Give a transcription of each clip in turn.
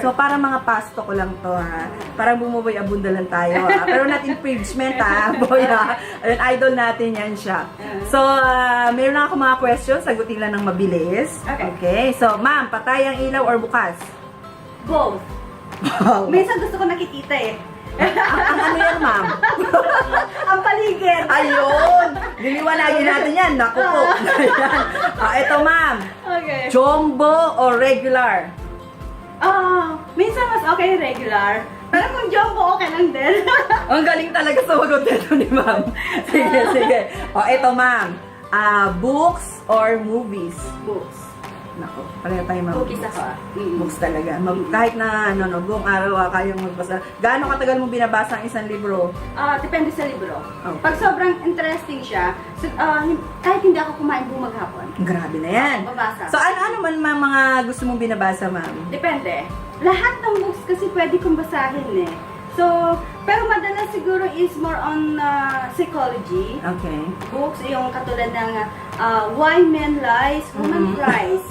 So, para mga pasto ko lang to, ha? Parang bumuboy abunda lang tayo, ha? Pero not infringement, ha? Boy, ha? Ayun, idol natin yan siya. So, meron na ako mga questions. Sagutin lang ng mabilis. Okay. So, ma'am, patay ang ilaw or bukas? Both. Wow. Minsan gusto ko nakikita eh. Ang ano yan, ma'am? Ang paligid. Ayun! Liliwanagin natin yan. Naku po. Ayan. Ito, ma'am. Okay. Jumbo or regular? Minsan mas okay regular. Pero kung jumbo, okay lang din. Ang galing talaga sa magot nito ni ma'am. Sige, sige. Ito, ma'am. Books or movies? Books. Naku, pareho tayo ma'am. Bookies ako. Books talaga. Kahit na buong araw kayang magbasa. Gaano katagal mo binabasa ang isang libro? Depende sa libro. Okay. Pag sobrang interesting siya, kahit hindi ako kumain buong maghapon. Grabe na yan. Babasa. So ano man mga gusto mong binabasa, ma'am? Depende. Lahat ng books kasi pwede kong basahin eh. So, pero madalas siguro is more on psychology. Okay. Books, yung katulad ng Why Men Lies, Women Cries,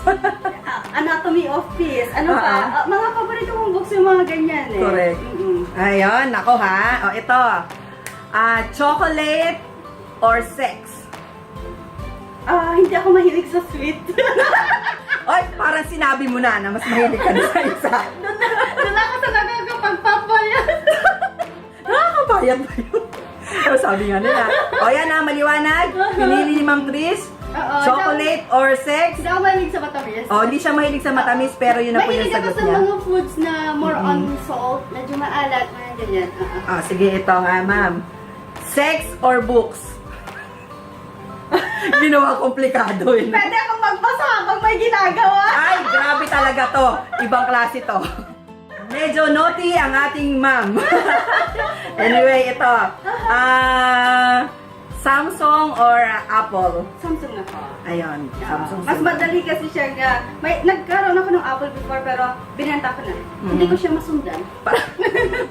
Anatomy of Peace, ano pa, mga paborito kong books yung mga ganyan eh. Correct. Ayun, nako ha. Ito. Chocolate or sex? Hindi ako mahilig sa sweet. Oy, parang sinabi mo na mas mahilig ka na sa isa. Doon ako talaga pagpapayat. Nakakabayad ba yun? Sabi nga nila. O yan na, maliwanag. Pinili ni Ma'am Tris. Chocolate or sex? Hindi ako mahilig sa matamis. Hindi siya mahilig sa matamis, pero yun na po yung Mahilig ako sagot sa niya. mga foods na more on salt, medyo maalat, mga ganyan. Sige, ito nga, ma'am. Sex or books? Ginawa komplikado yun. Pwede akong magbasa habang may ginagawa. Ay, grabe talaga to. Ibang klase to. Medyo naughty ang ating ma'am. Anyway, ito. Samsung or Apple? Samsung na ko. Ayun, Samsung. Mas madali kasi siya nagkaroon ako ng Apple before pero binenta ko na. Hindi ko siya masundan.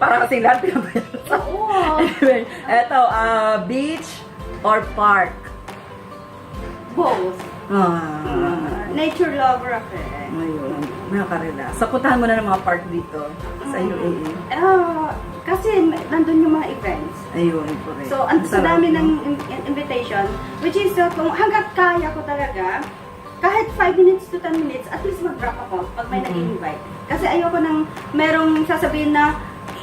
Para kasing lahat pinabayaran. Oo. Anyway, ito, beach or park? Both. Nature lover ako eh. Ayun, nakakarela. So, puntahan mo na ng mga park dito sa UAE. Kasi nandun yung mga events. Ayun, correct. So, sa dami ng invitation, which is kung hanggat kaya ko talaga, kahit 5 minutes to 10 minutes, at least mag-drop ako pag may nag-invite. Kasi ayoko nang merong sasabihin na,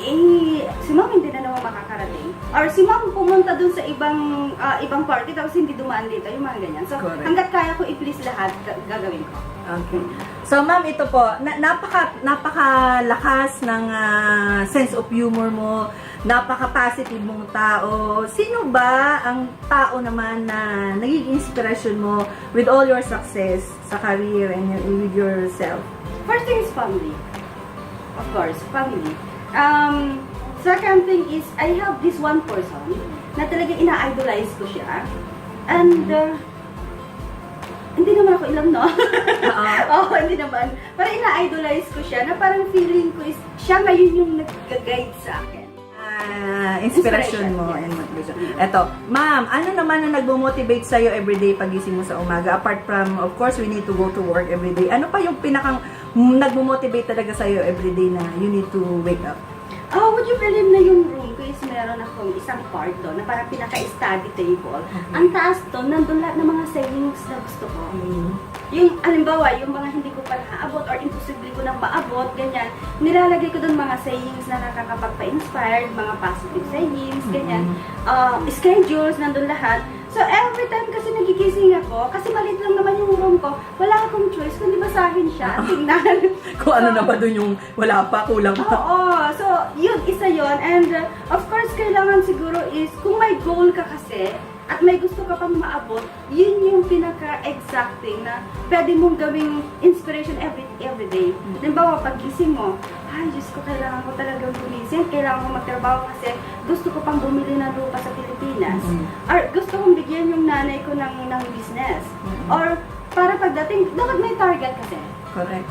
si ma'am hindi na naman makakarating. Or si ma'am pumunta dun sa ibang party tapos hindi dumaan dito, yung mga ganyan. So, correct. hanggat kaya ko i-please lahat, gagawin ko. Okay. So, ma'am, ito po, napakalakas ng sense of humor mo, napaka-positive mong tao. Sino ba ang tao naman na nagiging inspiration mo with all your success sa career and with yourself? First thing is family. Of course, family. Second thing is, I have this one person na talagang ina-idolize ko siya. And, hindi naman ako ilang, no? Hindi naman. Parang ina-idolize ko siya na parang feeling ko is, siya ngayon yung nag-guide sa akin. Inspiration mo and motivation. Eto, ma'am, ano naman ang nagmo-motivate sa'yo everyday pagising mo sa umaga? Apart from, of course, we need to go to work everyday. Ano pa yung pinakang nagmo-motivate talaga sa'yo everyday na you need to wake up? Would you believe na yung room ko is meron akong isang part doon na parang pinaka-study table. Ang taas doon, nandun lahat ng mga sayings na gusto ko. Yung, halimbawa, yung mga hindi ko pa naaabot or imposible ko nang maabot, ganyan, nilalagay ko doon mga sayings na nakakapagpa-inspired, mga positive sayings, ganyan. Schedules, nandun lahat. So, every time kasi nagigising ako, kasi maliit lang naman yung room ko, wala akong choice kundi basahin siya, tingnan. Kung ano na ba dun yung wala pa, kulang pa. Oo. So, yun, isa yun. And, of course, kailangan siguro is, kung may goal ka kasi, at may gusto ka pang maabot, yun yung pinaka-exacting na pwede mong gawing inspiration every day. Halimbawa, pag-gising mo, ay, Diyos ko, kailangan ko talagang gumising, kailangan ko magtrabaho kasi gusto ko pang bumili ng lupa sa Pilipinas. Or gusto kong bigyan yung nanay ko ng business. Or, para pagdating, dapat may target kasi. Correct.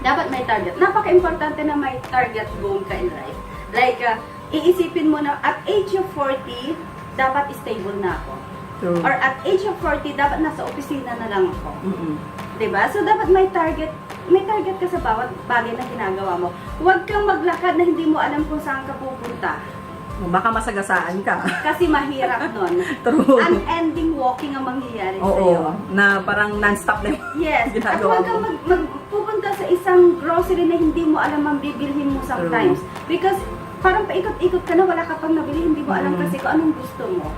Dapat may target. Napaka-importante na may target goal ka in life. Like, iisipin mo na at age of 40, dapat stable na ako. True. Or at age of 40, dapat nasa opisina na lang ako. Diba? So, dapat may target may target ka sa bawat bagay na ginagawa mo. Huwag kang maglakad na hindi mo alam kung saan ka pupunta. Baka masagasaan ka. Kasi mahirap nun. True. Unending walking ang mangyayari Oo, sa'yo. na parang non-stop na yung Yes. At ginagawa huwag kang mo. magpupunta sa isang grocery na hindi mo alam ang bibilhin mo sometimes. Because parang paikot-ikot ka na, wala ka pang nabili, hindi mo alam kasi kung anong gusto mo.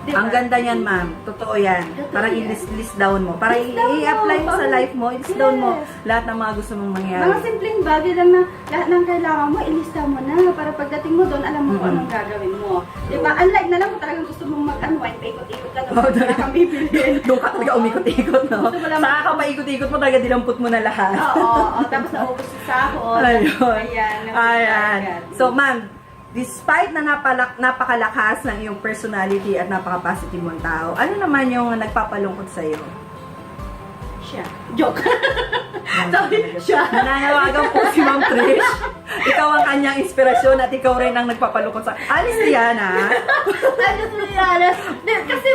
Diba? Ang ganda niyan, ma'am. Totoo yan. Totoo Parang yan. i-list down mo. Para List down mo. i-apply mo sa life mo, i-list down mo Yes. lahat ng mga gusto mong mangyari. Mga simpleng bagay lang na lahat ng kailangan mo, ilista mo na. Para pagdating mo doon, alam mo kung anong gagawin mo. Diba? Unlike na lang kung talagang gusto mong mag-unwind, paikot-ikot ka doon, wala kang bibilhin. Doon ka talaga umikot-ikot, no? Gusto mo lang- Saka ka paikot-ikot mo, talaga dilampot mo na lahat. Oo. Tapos naubos sa sahod. Ayun. Ayan. Ayan. So, ma'am, despite na napakalakas ng iyong personality at napaka-positive mong tao, ano naman yung nagpapalungkot sa'yo? Siya. Joke. Sorry, siya. Nananawagan po si Ma'am Trish. Ikaw ang kanyang inspirasyon at ikaw rin ang nagpapalungkot sa... Alis yan, ha? I just realized, kasi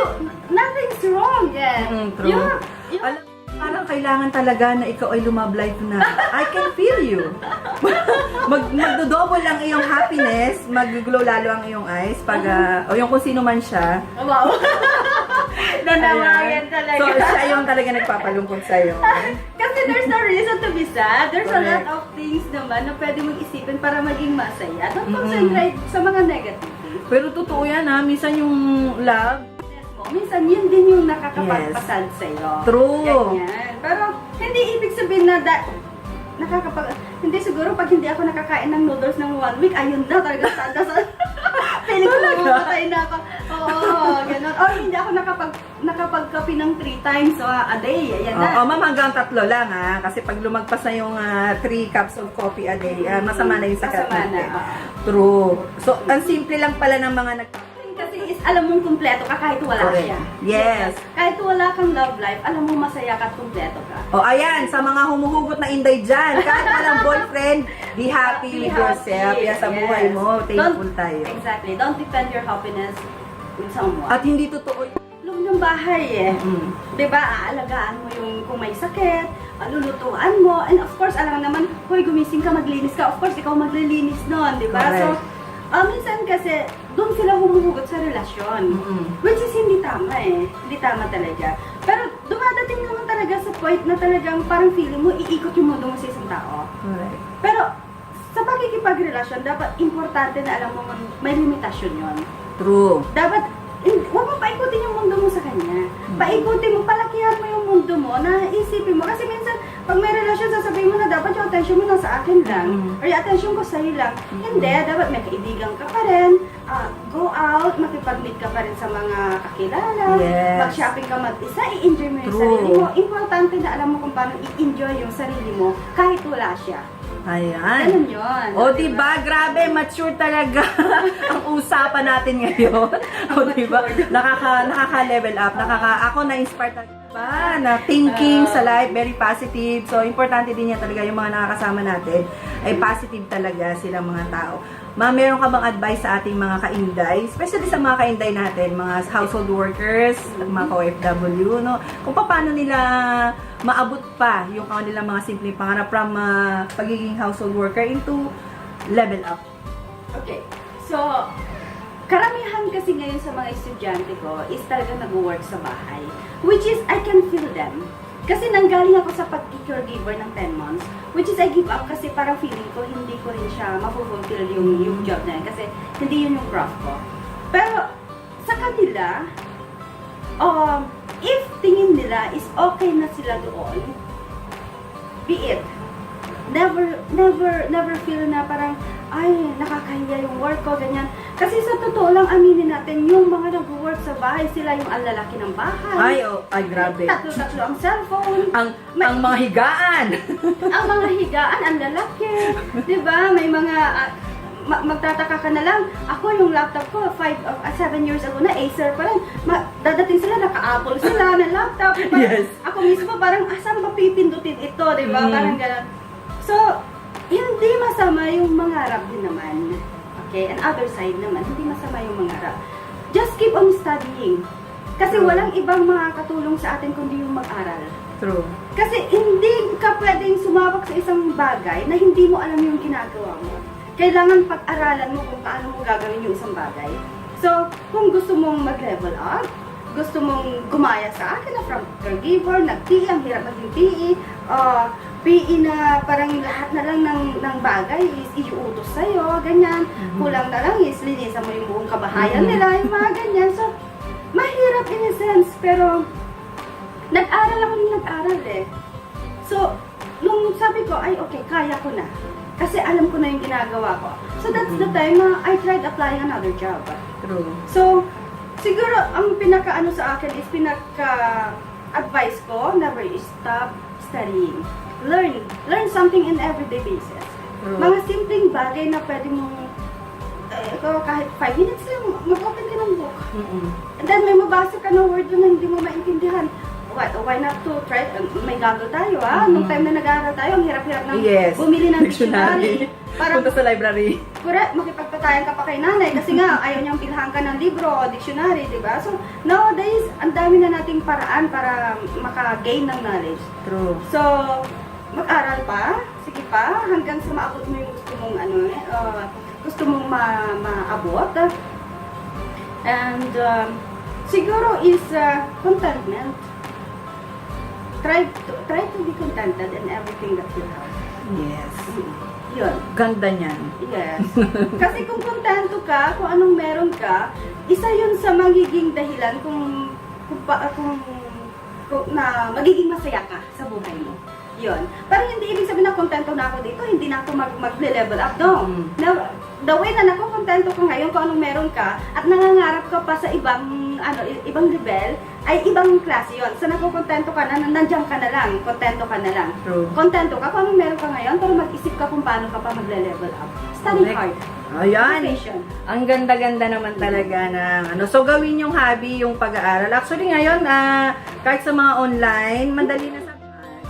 nothing's wrong, eh. True. You're Alam, parang kailangan talaga na ikaw ay lumablight na. I can feel you. Magdodouble lang iyong happiness, mag-glow lalo ang iyong eyes pag, o yung kung sino man siya. wow. Nanawagan Ayan. talaga. So, siya yung talaga nagpapalungkot sa'yo. Kasi there's no reason to be sad. There's a lot Correct. of things naman na pwede mong isipin para maging masaya. Don't concentrate sa mga negative things. Pero totoo yan, ha? Minsan yung love, Minsan yun din yung nakakapagpasad sa'yo. True. Ganyan. Pero hindi ibig sabihin na hindi siguro pag hindi ako nakakain ng noodles ng 1 week, ayun na talaga sada sa feeling ko mamatay na ako. Oo, ganun. Or hindi ako nakapagkape ng 3 times a day. Ayan na. ma'am, hanggang 3 lang, ha? Kasi pag lumagpas na yung 3 cups of coffee a day, masama na yung sakat Masama na, natin. oo. True. So, ang simple lang pala ng mga Kasi is alam mong kumpleto ka kahit wala Correct. siya. Yes. Kahit wala kang love life, alam mo masaya ka at kumpleto ka. O, ayan, sa mga humuhugot na inday dyan, kahit walang boyfriend, be happy with yourself. Yan sa buhay mo, thankful tayo. Exactly. Don't depend your happiness with someone. At hindi totoo yun. Loob ng bahay eh. Mm. Diba, aalagaan mo yung kung may sakit, lulutuan mo, and of course, alam naman, hoy, gumising ka, maglinis ka. Of course, ikaw maglilinis nun, diba? So, Correct. minsan kasi, doon sila humuhugot sa relasyon. Which is hindi tama eh. Hindi tama talaga. Pero dumadating naman talaga sa point na talagang parang feeling mo, iikot yung mundo mo sa isang tao. Correct. Pero, sa pagkikipagrelasyon, dapat importante na alam mo may limitasyon yon. True. Dapat, huwag mo paikutin yung mundo mo sa kanya. Paikutin mo, palakihan mo yung mundo mo, na isipin mo. Kasi minsan, pag may relasyon, sasabihin mo na dapat yung attention mo nasa akin lang. Or yung attention ko sa'yo lang. Hindi, dapat may kaibigan ka pa rin. Go out, makipag-meet ka pa rin sa mga kakilala. Yes. Mag-shopping ka mag-isa, i-enjoy mo yung True. sarili mo. Importante na alam mo kung paano i-enjoy yung sarili mo kahit wala siya. Ayan. Ganun yun. O, diba? Grabe, mature talaga ang usapan natin ngayon. O, diba? Nakaka-level up. Ako na-inspire talaga na thinking sa life, very positive. So, importante din yan talaga yung mga nakakasama natin ay positive talaga silang mga tao. Ma'am, meron ka bang advice sa ating mga kainday? Especially sa mga kainday natin, mga household workers at mga OFW, no? Kung paano nila maabot pa yung kanilang mga simpleng pangarap from pagiging household worker into level up. Okay. So, karamihan kasi ngayon sa mga estudyante ko is talaga nag-work sa bahay. Which is, I can feel them. Kasi nanggaling ako sa pag-caregiver ng 10 months. Which is, I give up kasi parang feeling ko, hindi ko rin siya mapufulfill yung job na yan. Kasi hindi yun yung craft ko. Pero, sa kanila, if tingin nila is okay na sila doon, be it. Never feel na parang, ay, nakakahiya yung work ko, ganyan. Kasi sa totoo lang, aminin natin, yung mga nag-work sa bahay, sila yung ang lalaki ng bahay. Ay, grabe. Tatlo-tatlo ang cellphone. Ang mga higaan. Ang mga higaan, ang lalaki. Diba? May mga, magtataka ka na lang, ako yung laptop ko, 7 years ago na, Acer pa rin. Dadating sila, naka-Apple sila na laptop. Diba? Yes. Ako mismo, parang, saan ba pipindutin ito? Diba? Parang gano'n. So, hindi masama yung mangarap din naman. Okay? And other side naman, hindi masama yung mangarap. Just keep on studying. Kasi True. walang ibang makakatulong sa atin kundi yung mag-aral. True. Kasi hindi ka pwedeng sumabak sa isang bagay na hindi mo alam yung ginagawa mo. Kailangan pag-aralan mo kung paano mo gagawin yung isang bagay. So, kung gusto mong mag-level up, gusto mong gumaya sa akin na from caregiver, nag-PE, ang hirap maging PE, PE na parang lahat na lang ng bagay is iuutos sa'yo, ganyan. Kulang na lang is linisan mo yung buong kabahayan nila, yung mga ganyan. So, mahirap in a sense, pero nag-aral ako ng nag-aral eh. So, nung sabi ko, ay okay, kaya ko na. Kasi alam ko na yung ginagawa ko. So, that's the time na I tried applying another job. True. So, siguro, ang pinaka-ano sa akin is pinaka-advice ko, never stop studying. Learn something in everyday basis. True. Mga simpleng bagay na pwede mong, kahit 5 minutes lang, mag-open ka ng book. And then, may mabasa ka ng word doon na hindi mo maintindihan. Why not to try? May gago tayo, ha? Nung time na nag-aaral tayo, ang hirap-hirap ng Yes. bumili ng dictionary. Parang, Punta sa library. correct, makipagpatayan ka pa kay nanay kasi nga ayaw niyang bilhan ka ng libro o dictionary, di ba? So, nowadays, ang dami na nating paraan para maka-gain ng knowledge. True. So, mag-aral pa, sige pa, hanggang sa maabot mo yung gusto mong gusto mong maabot. And siguro is contentment. Try to be contented in everything that you have. Yes. Yun. Ganda niyan. Yes. Kasi kung kontento ka, kung anong meron ka, isa yun sa magiging dahilan kung na magiging masaya ka sa buhay mo. Yun. Parang hindi ibig sabihin na kontento na ako dito, hindi na ako mag-level up. No. The way na nakokontento ka ngayon kung anong meron ka at nangangarap ka pa sa ibang level, ay ibang klase yun. So nakokontento ka na, nandiyan ka na lang, kontento ka na lang. True. Kontento ka kung anong meron ka ngayon, pero mag-isip ka kung paano ka pa magle-level up. Study Correct. hard. Ayan. Education. Ang ganda-ganda naman talaga ng So, gawin yung hobby, yung pag-aaral. Actually, ngayon, kahit sa mga online, madali na sa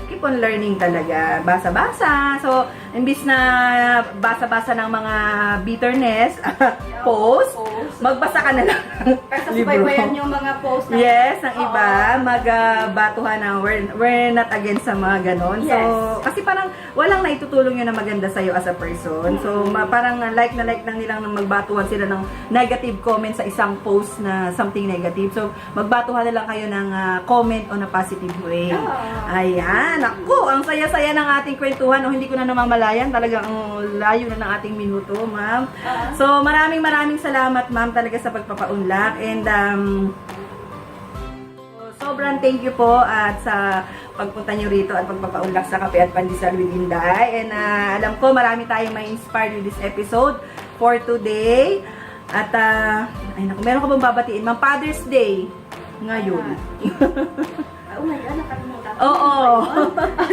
keep on learning talaga. Basa-basa. So, imbis na basa-basa ng mga bitterness, post, magbasa ka na lang. Kasi subaybayan yung mga post na Yes, ng iba, magbatuhan ng we're not against sa mga ganon. So, Yes. kasi parang walang naitutulong yun na maganda sa'yo as a person. So, parang like na like lang nilang magbatuhan sila ng negative comment sa isang post na something negative. So, magbatuhan na lang kayo ng comment on a positive way. Ayan, ako, ang saya-saya ng ating kwentuhan. O, hindi ko na namamalayan. Talagang ang layo na ng ating minuto, ma'am. So, maraming salamat, ma'am, talaga sa pagpapaunlak. And, sobrang thank you po at sa pagpunta nyo rito at pagpapaunlak sa Kape at Pandesal with Inday. And alam ko marami tayong may inspired with this episode for today. At, ay naku, meron ka bang babatiin? Ma'am, Father's Day ngayon. Oh my God, nakalimutan. Oo.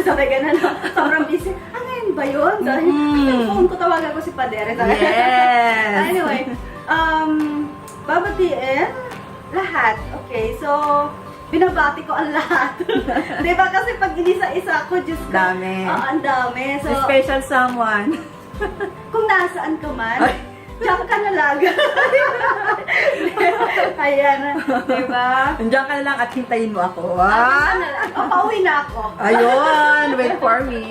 Sabi ganun, sobrang busy. Ngayon ba yun? So, yung phone ko, tawagan ko si Padere. Yes. Anyway, babatiin lahat. Okay, so, binabati ko ang lahat. Diba kasi pag inisa-isa ko, Diyos ko. Dami. Ang dami. So, Special someone. kung nasaan ka man, diyan ka na lang. Ayan, diba? Nandiyan ka na lang at hintayin mo ako. Diyan na lang. Pauwi na ako. Ayun, wait for me.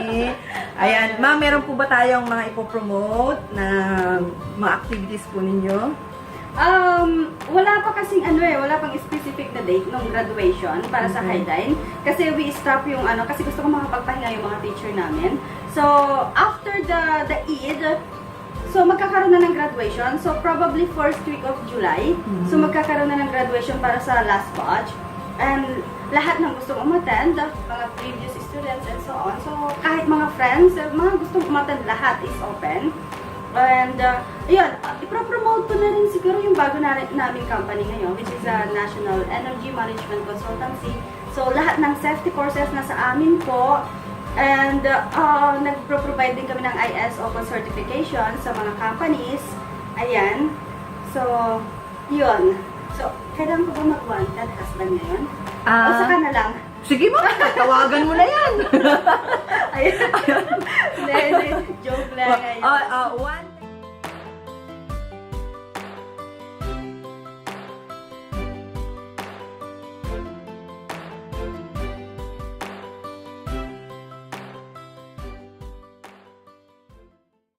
Ayan, ma'am, meron po ba tayong mga ipopromote na mga activities po ninyo? Wala pa kasing wala pang specific na date ng graduation para sa Highline. Kasi we stop yung kasi gusto ko makapagpahinga yung mga teacher namin. So, after the Eid, so magkakaroon na ng graduation. So, probably first week of July. So, magkakaroon na ng graduation para sa last batch. And lahat ng gustong umattend, mga previous students and so on. So, kahit mga friends, mga gustong umattend, lahat is open. And, yun, ipropromote ko na rin siguro yung bago naming company ngayon, which is a National Energy Management Consultancy. So, lahat ng safety courses na sa amin po. And, nagpro-provide din kami ng ISO certification sa mga companies. Ayan. So, yun. So, kailangan ko ba mag-wanted husband ngayon? O saka na lang? Sige mo, tawagan mo na yan. Ayan. Hindi, joke lang. Ayan. One